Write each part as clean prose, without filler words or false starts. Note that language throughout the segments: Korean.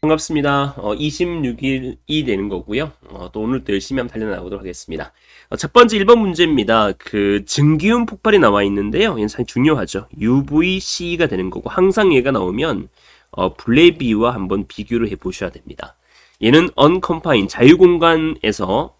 반갑습니다. 26일이 되는 거고요. 또 오늘도 열심히 한번 달려나가도록 하겠습니다. 첫 번째 1번 문제입니다. 증기훈 폭발이 나와 있는데요. 얘는 상당히 중요하죠. UVC가 되는 거고 항상 얘가 나오면 블레비와 한번 비교를 해 보셔야 됩니다. 얘는 unconfined 자유공간에서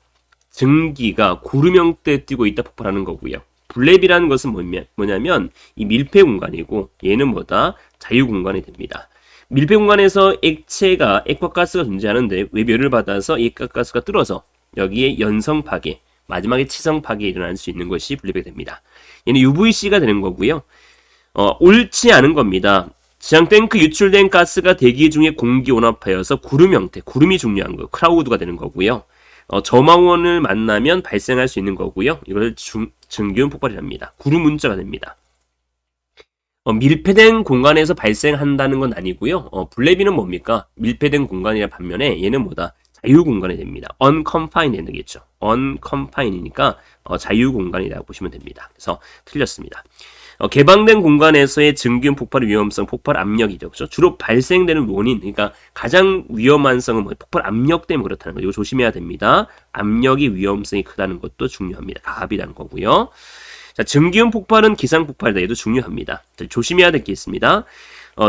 증기가 구름 형태에 띄고 있다 폭발하는 거고요. 블랩이라는 것은 뭐냐면 이 밀폐 공간이고 얘는 뭐다? 자유 공간이 됩니다. 밀폐 공간에서 액과 가스가 존재하는데 외별을 받아서 액과 가스가 뚫어서 여기에 연성 파괴, 마지막에 치성 파괴 일어날 수 있는 것이 블랩이 됩니다. 얘는 UVC가 되는 거고요. 옳지 않은 겁니다. 지상 탱크 유출된 가스가 대기 중에 공기 온합하여서 구름 형태, 구름이 중요한 거, 크라우드가 되는 거고요. 저망원을 만나면 발생할 수 있는 거고요. 이걸 증기훈 폭발이랍니다. 구름 문자가 됩니다. 밀폐된 공간에서 발생한다는 건 아니고요. 블레비는 뭡니까? 밀폐된 공간이라 반면에 얘는 뭐다? 자유 공간이 됩니다. unconfined 되겠죠. unconfined이니까 자유 공간이라고 보시면 됩니다. 그래서 틀렸습니다. 개방된 공간에서의 증기훈 폭발의 위험성, 폭발 압력이죠. 그렇죠? 주로 발생되는 원인, 그러니까 가장 위험한 성은 폭발 압력 때문에 그렇다는 거. 이거 조심해야 됩니다. 압력이 위험성이 크다는 것도 중요합니다. 답이라는 거고요. 자, 증기훈 폭발은 기상 폭발이다. 얘도 중요합니다. 자, 조심해야 될 게 있습니다.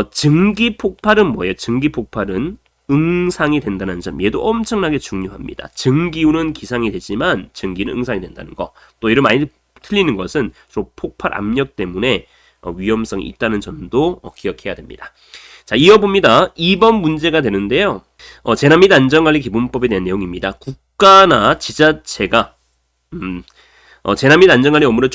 증기 폭발은 뭐예요? 증기 폭발은 응상이 된다는 점. 얘도 엄청나게 중요합니다. 증기훈은 기상이 되지만 증기는 응상이 된다는 거. 또 이런 많이 틀리는 것은 주로 폭발 압력 때문에 위험성이 있다는 점도 기억해야 됩니다. 자, 이어봅니다. 2번 문제가 되는데요. 재난 및 안전관리 기본법에 대한 내용입니다. 국가나 지자체가 재난 및 안전관리 업무를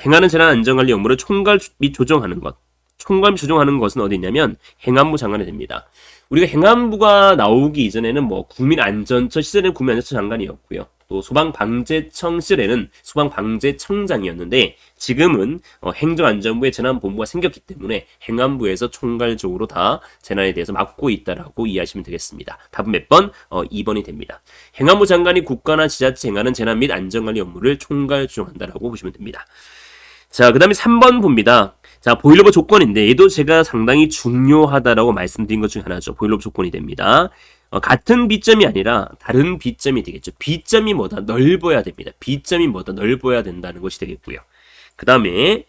행하는 재난 안전관리 업무를 총괄 및 조정하는 것. 총괄 및 조정하는 것은 어디 있냐면 행안부 장관이 됩니다. 우리가 행안부가 나오기 이전에는 국민안전처 시절에는 국민안전처 장관이었고요. 또 소방방재청 시절에는 소방방재청장이었는데 지금은 행정안전부의 재난본부가 생겼기 때문에 행안부에서 총괄적으로 다 재난에 대해서 맡고 있다라고 이해하시면 되겠습니다. 답은 몇 번? 2번이 됩니다. 행안부 장관이 국가나 지자체 행하는 재난 및 안전관리 업무를 총괄 조정한다라고 보시면 됩니다. 자, 그 다음에 3번 봅니다. 자, 보일러버 조건인데 얘도 제가 상당히 중요하다라고 말씀드린 것 중에 하나죠. 보일러버 조건이 됩니다. 같은 B점이 아니라 다른 B점이 되겠죠. B점이 뭐다? 넓어야 됩니다. B점이 뭐다? 넓어야 된다는 것이 되겠고요. 그 다음에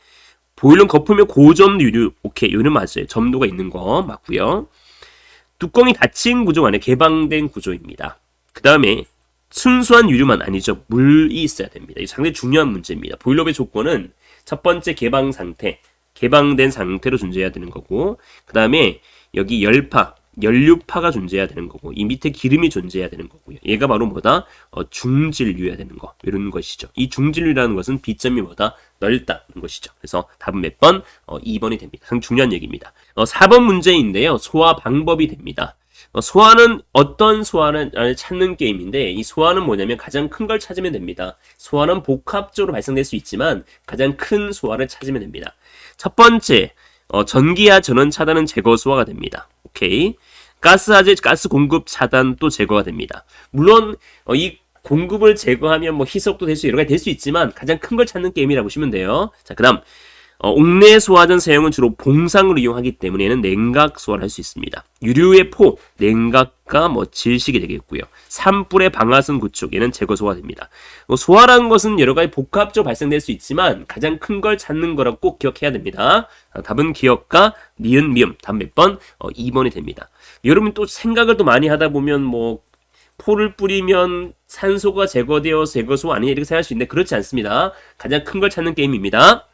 보일러 거품의 고점 유류, 오케이, 요는 맞아요. 점도가 있는 거 맞고요. 뚜껑이 닫힌 구조 안에 개방된 구조입니다. 그 다음에 순수한 유류만 아니죠. 물이 있어야 됩니다. 이게 상당히 중요한 문제입니다. 보일러의 조건은 첫 번째 개방 상태, 개방된 상태로 존재해야 되는 거고, 그 다음에 여기 연료파가 존재해야 되는 거고, 이 밑에 기름이 존재해야 되는 거고요. 얘가 바로 뭐다? 중질류여야 되는 거, 이런 것이죠. 이 중질류라는 것은 B점이 뭐다? 넓다는 것이죠. 그래서 답은 몇 번? 2번이 됩니다. 상당히 중요한 얘기입니다. 4번 문제인데요. 소화 방법이 됩니다. 소화는 어떤 소화를 찾는 게임인데 이 소화는 뭐냐면 가장 큰 걸 찾으면 됩니다. 소화는 복합적으로 발생될 수 있지만 가장 큰 소화를 찾으면 됩니다. 첫 번째, 전기와 전원 차단은 제거 소화가 됩니다. 오케이. 가스화재, 가스 공급 차단도 제거가 됩니다. 물론 이 공급을 제거하면 희석도 될 수 여러 가지 될 수 있지만 가장 큰 걸 찾는 게임이라고 보시면 돼요. 자, 그다음 옥내 소화전 사용은 주로 봉상을 이용하기 때문에 얘는 냉각 소화를 할 수 있습니다. 유류의 포, 냉각과 질식이 되겠고요. 산불의 방아선 구축, 얘는 제거 소화됩니다. 소화라는 것은 여러 가지 복합적으로 발생될 수 있지만 가장 큰 걸 찾는 거라고 꼭 기억해야 됩니다. 답은 기억과 니은, 미음, 답 몇 번? 2번이 됩니다. 여러분 또 생각을 또 많이 하다 보면 포를 뿌리면 산소가 제거되어서 제거 소화 아니냐 이렇게 생각할 수 있는데 그렇지 않습니다. 가장 큰 걸 찾는 게임입니다.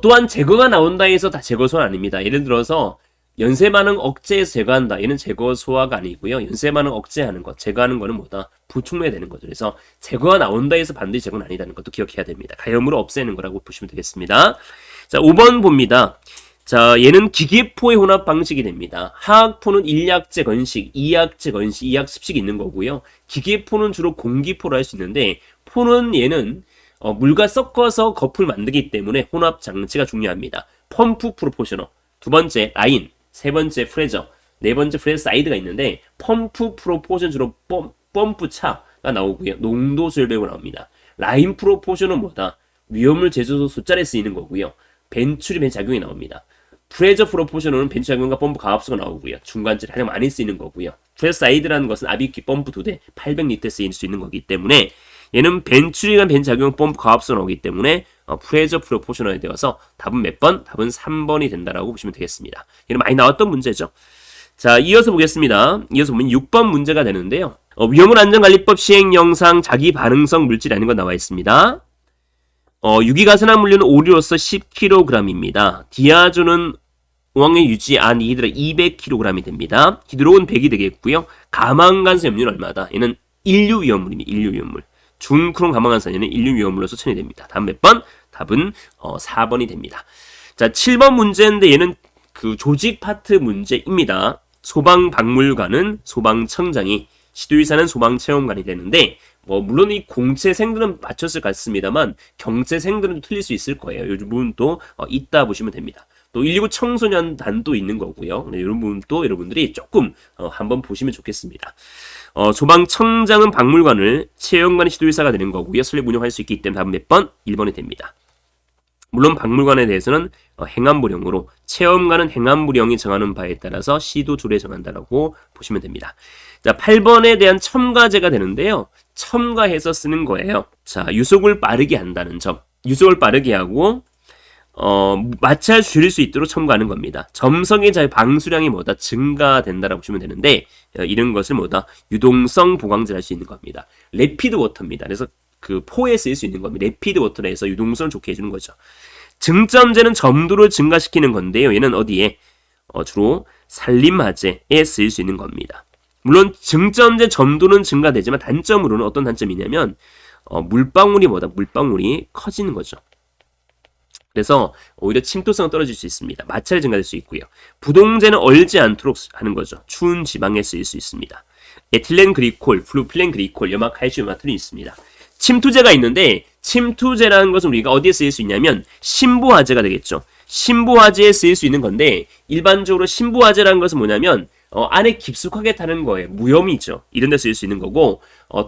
또한 제거가 나온다 해서 다 제거 소화 아닙니다. 예를 들어서 연쇄 반응 억제해서 제거한다. 얘는 제거 소화가 아니고요. 연쇄 반응 억제하는 것, 제거하는 거는 뭐다? 부충해야 되는 거죠. 그래서 제거가 나온다 해서 반드시 제거는 아니다는 것도 기억해야 됩니다. 가염으로 없애는 거라고 보시면 되겠습니다. 자, 5번 봅니다. 자, 얘는 기계포의 혼합 방식이 됩니다. 화학포는 일약제 건식, 이약제 건식, 이약 습식이 있는 거고요. 기계포는 주로 공기포로 할 수 있는데 포는 얘는 물과 섞어서 거품을 만들기 때문에 혼합 장치가 중요합니다. 펌프 프로포셔너, 두 번째 라인, 세 번째 프레저, 네 번째 프레저 사이드가 있는데 펌프 프로포션 주로 펌프 차가 나오고요. 농도 수열배고 나옵니다. 라인 프로포션은 뭐다? 위험물 제조소 숫자에 쓰이는 거고요. 벤출이 작용이 나옵니다. 프레저 프로포셔널은 벤치 작용과 펌프 가압수가 나오고요. 중간재를 가장 많이 쓰이는 거고요. 프레스 사이드라는 것은 아비키 펌프 2대 800리터 쓰일 수 있는 거기 때문에 얘는 벤츄리가 벤치 작용 펌프 가압수가 나오기 때문에 프레저 프로포셔널이 되어서 답은 몇 번? 답은 3번이 된다라고 보시면 되겠습니다. 얘는 많이 나왔던 문제죠. 자, 이어서 보겠습니다. 이어서 보면 6번 문제가 되는데요. 위험물 안전관리법 시행 영상 자기 반응성 물질이라는 거 나와 있습니다. 유기가산화물류는 오류로서 10kg입니다. 디아존은 어항에 유지 안히드라 200kg이 됩니다. 히드로는 100이 되겠고요. 가망간산 염료는 얼마다? 얘는 인류위험물입니다. 인류위험물. 중크롬 가망간산 얘는 인류위험물로서 처리 됩니다. 답은 몇 번? 답은 4번이 됩니다. 자, 7번 문제인데 얘는 그 조직 파트 문제입니다. 소방박물관은 소방청장이, 시도의사는 소방체험관이 되는데 물론 이 공채생들은 맞췄을 것 같습니다만 경채생들은 틀릴 수 있을 거예요. 이 부분도 있다 보시면 됩니다. 또 119 청소년단도 있는 거고요. 네, 이런 부분도 여러분들이 조금 한번 보시면 좋겠습니다. 소방청장은 박물관을, 체험관이 시도의사가 되는 거고요. 설립 운영할 수 있기 때문에 답은 몇 번? 1번이 됩니다. 물론 박물관에 대해서는 행안부령으로, 체험관은 행안부령이 정하는 바에 따라서 시도 조례 정한다라고 보시면 됩니다. 자, 8번에 대한 첨가제가 되는데요. 첨가해서 쓰는 거예요. 자, 유속을 빠르게 한다는 점. 유속을 빠르게 하고 마찰 줄일 수 있도록 첨가하는 겁니다. 점성의 자유 방수량이 증가된다라고 보시면 되는데 이런 것을 유동성 보강제를 할 수 있는 겁니다. 레피드 워터입니다. 그래서 그 포에 쓰일 수 있는 겁니다. 레피드 워터라 해서 유동성을 좋게 해주는 거죠. 증점제는 점도를 증가시키는 건데요. 얘는 어디에? 주로 산림화재에 쓰일 수 있는 겁니다. 물론 증점제 점도는 증가되지만 단점으로는 어떤 단점이냐면 물방울이 물방울이 커지는 거죠. 그래서 오히려 침투성은 떨어질 수 있습니다. 마찰이 증가될 수 있고요. 부동제는 얼지 않도록 하는 거죠. 추운 지방에 쓰일 수 있습니다. 에틸렌 그리콜, 플루필렌 그리콜, 염화 칼슘 나트륨이 있습니다. 침투제가 있는데 침투제라는 것은 우리가 어디에 쓰일 수 있냐면 신부화제가 되겠죠. 신부화제에 쓰일 수 있는 건데 일반적으로 신부화제라는 것은 뭐냐면 안에 깊숙하게 타는 거예요. 무염이죠. 이런 데 쓰일 수 있는 거고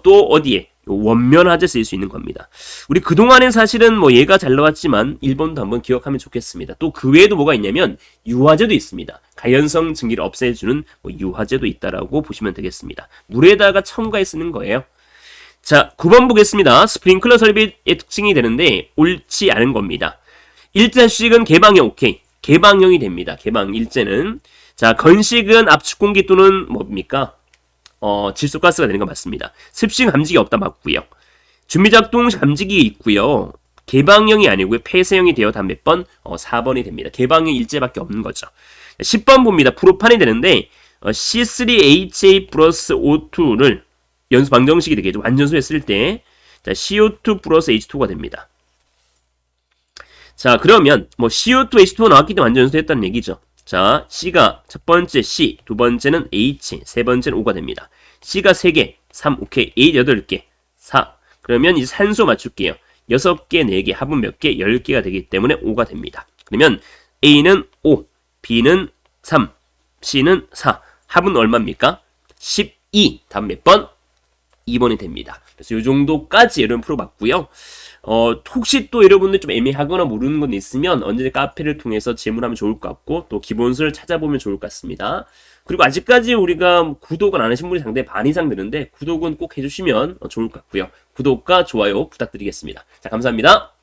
또 어디에? 원면화제 쓰일 수 있는 겁니다. 우리 그동안엔 사실은 얘가 잘 나왔지만 1번도 한번 기억하면 좋겠습니다. 또 그 외에도 뭐가 있냐면 유화제도 있습니다. 가연성 증기를 없애주는 유화제도 있다라고 보시면 되겠습니다. 물에다가 첨가해 쓰는 거예요. 자, 9번 보겠습니다. 스프링클러 설비의 특징이 되는데 옳지 않은 겁니다. 일제 수식은 개방형, 오케이. 개방형이 됩니다. 개방 일제는. 자, 건식은 압축 공기 또는 뭡니까? 질소가스가 되는 거 맞습니다. 습식 감지기 없다 맞고요. 준비작동 감지기 있고요. 개방형이 아니고요. 폐쇄형이 되어 다 몇 번? 4번이 됩니다. 개방형 일제밖에 없는 거죠. 10번 봅니다. 프로판이 되는데 C3HA 플러스 O2를 연수 방정식이 되겠죠. 완전수했을 때 CO2 플러스 H2가 됩니다. 자, 그러면 CO2, H2가 나왔기 때문에 완전수했다는 얘기죠. 자, C가 첫 번째 C, 두 번째는 H, 세 번째는 O가 됩니다. C가 3개, 3, 오케이, A 8개, 4. 그러면 이제 산소 맞출게요. 6개, 4개, 합은 몇 개? 10개가 되기 때문에 5가 됩니다. 그러면 A는 5, B는 3, C는 4. 합은 얼마입니까? 12. 답 몇 번? 2번이 됩니다. 그래서 이 정도까지 여러분 풀어봤고요. 혹시 또 여러분들 좀 애매하거나 모르는 건 있으면 언제든 카페를 통해서 질문하면 좋을 것 같고 또 기본서를 찾아보면 좋을 것 같습니다. 그리고 아직까지 우리가 구독을 안 하신 분이 상당히 반 이상 되는데 구독은 꼭 해주시면 좋을 것 같고요. 구독과 좋아요 부탁드리겠습니다. 자, 감사합니다.